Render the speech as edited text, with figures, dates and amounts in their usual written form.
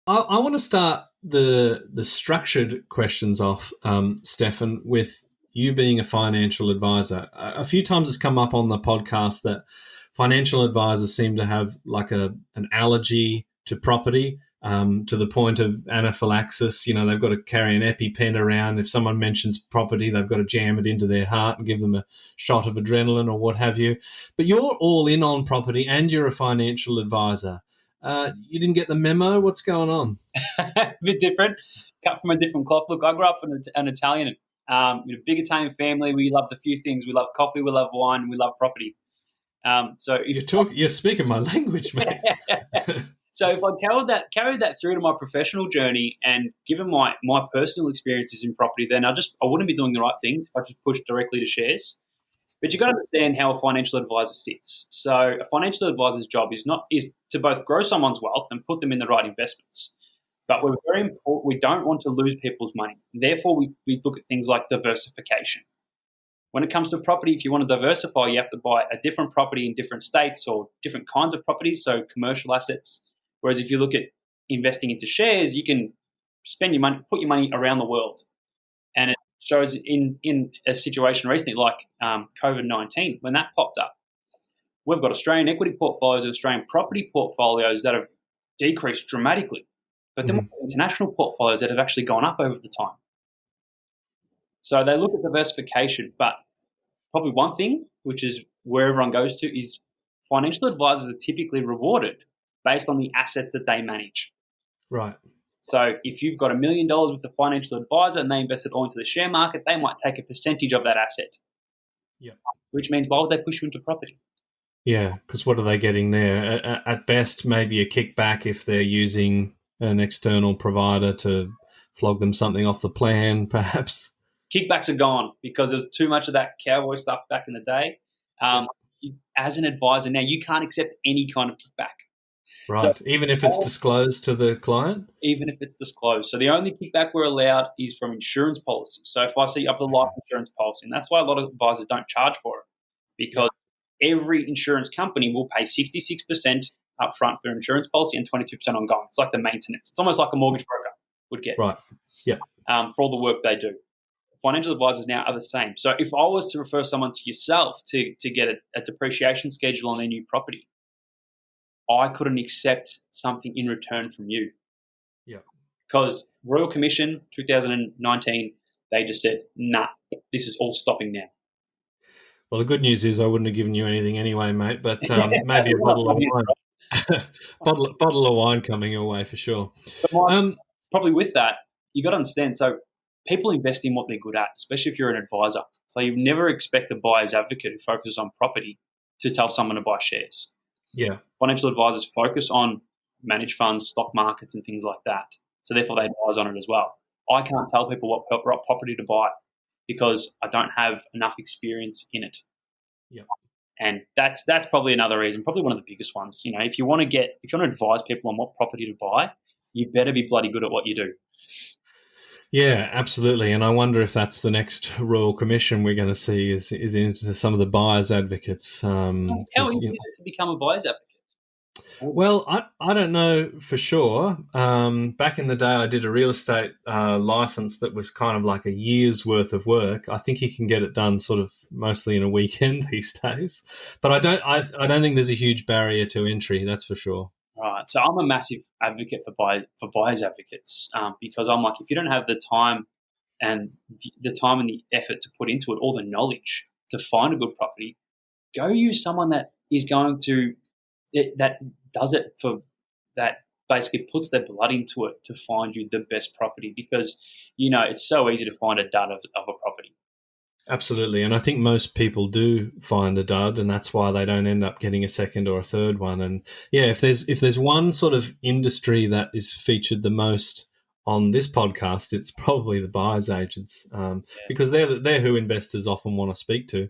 I want to start the structured questions off, Stefan, with you being a financial advisor. A few times it's come up on the podcast that financial advisors seem to have like an allergy to property, to the point of anaphylaxis. You know, they've got to carry an EpiPen around. If someone mentions property, they've got to jam it into their heart and give them a shot of adrenaline or what have you. But you're all in on property and you're a financial advisor. You didn't get the memo? What's going on? A bit different, cut from a different cloth. Look, I grew up in an Italian, in a big Italian family. We loved a few things. We love coffee, we love wine, we love property. You're speaking my language, mate. So if I carried that through to my professional journey, and given my personal experiences in property, then I wouldn't be doing the right thing if I just pushed directly to shares. But you've got to understand how a financial advisor sits. So a financial advisor's job is to both grow someone's wealth and put them in the right investments. But we're very important. We don't want to lose people's money. Therefore, we look at things like diversification. When it comes to property, if you want to diversify, you have to buy a different property in different states or different kinds of properties, so commercial assets. Whereas if you look at investing into shares, you can spend your money, put your money around the world. And it shows in a situation recently like COVID-19, when that popped up, we've got Australian equity portfolios, Australian property portfolios that have decreased dramatically. But then we've got international portfolios that have actually gone up over the time. So they look at diversification, but probably one thing, which is where everyone goes to, is financial advisors are typically rewarded based on the assets that they manage. Right. So if you've got $1 million with a financial advisor and they invest it all into the share market, they might take a percentage of that asset. Yeah. Which means, why would they push you into property? Yeah, because what are they getting there? At best, maybe a kickback if they're using an external provider to flog them something off the plan, perhaps. Kickbacks are gone because there's too much of that cowboy stuff back in the day. As an advisor now, you can't accept any kind of kickback. Right, so, even if it's disclosed to the client? Even if it's disclosed. So the only kickback we're allowed is from insurance policies. So if I see up the life insurance policy, and that's why a lot of advisors don't charge for it, because every insurance company will pay 66% upfront for insurance policy and 22% ongoing. It's like the maintenance. It's almost like a mortgage broker would get. Right, yeah. For all the work they do. Financial advisors now are the same. So if I was to refer someone to yourself to get a depreciation schedule on their new property, I couldn't accept something in return from you. Yeah. Because Royal Commission 2019, they just said, nah, this is all stopping now. Well, the good news is I wouldn't have given you anything anyway, mate, but maybe a bottle of wine. bottle of wine coming your way for sure. Probably with that, you got to understand, so people invest in what they're good at, especially if you're an advisor. So you never expect a buyer's advocate who focuses on property to tell someone to buy shares. Yeah. Financial advisors focus on managed funds, stock markets, and things like that. So therefore, they advise on it as well. I can't tell people what property to buy because I don't have enough experience in it. Yeah. And that's probably another reason, probably one of the biggest ones. You know, if you want to advise people on what property to buy, you better be bloody good at what you do. Yeah, absolutely. And I wonder if that's the next Royal Commission we're going to see is into some of the buyers' advocates. How easy is it to become a buyer's advocate? Well, I don't know for sure. Back in the day, I did a real estate license that was kind of like a year's worth of work. I think you can get it done sort of mostly in a weekend these days. But I don't think there's a huge barrier to entry. That's for sure. Right. So I'm a massive advocate for buyers advocates because I'm like, if you don't have the time and the effort to put into it, or the knowledge to find a good property, go use someone that is going to that does it for that, basically puts their blood into it to find you the best property, because it's so easy to find a dud of a property. Absolutely. And I think most people do find a dud, and that's why they don't end up getting a second or a third one. And yeah, if there's one sort of industry that is featured the most on this podcast, it's probably the buyer's agents, because they're who investors often want to speak to.